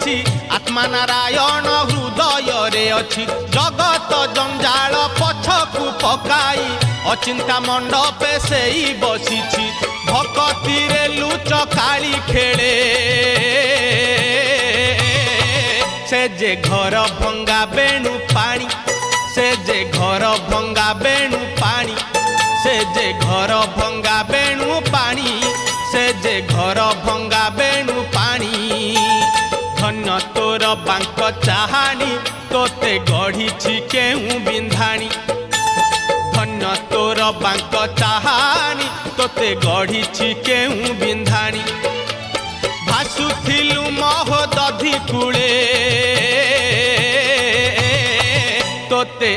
बसिछि आत्मा नारायण हृदय रे अछि जगत जंजाल पछकु पकाई अचिंता मंडपे सेई बसिछि भक्ति रे लुच काली खेले से जे घर भंगा बेणु पानी से जे घर भंगा बेणु पानी से जे घर भंगा बेणु पानी से जे घर भंगा बेणु पानी धन्य तोर बांक चाहानी तोते गढ़ी केहू बिंधाणी धन्य तोर बांक चाहानी तोते गढ़ी केहू बिंधाणी भासुथिलु महोदधि कूले तोते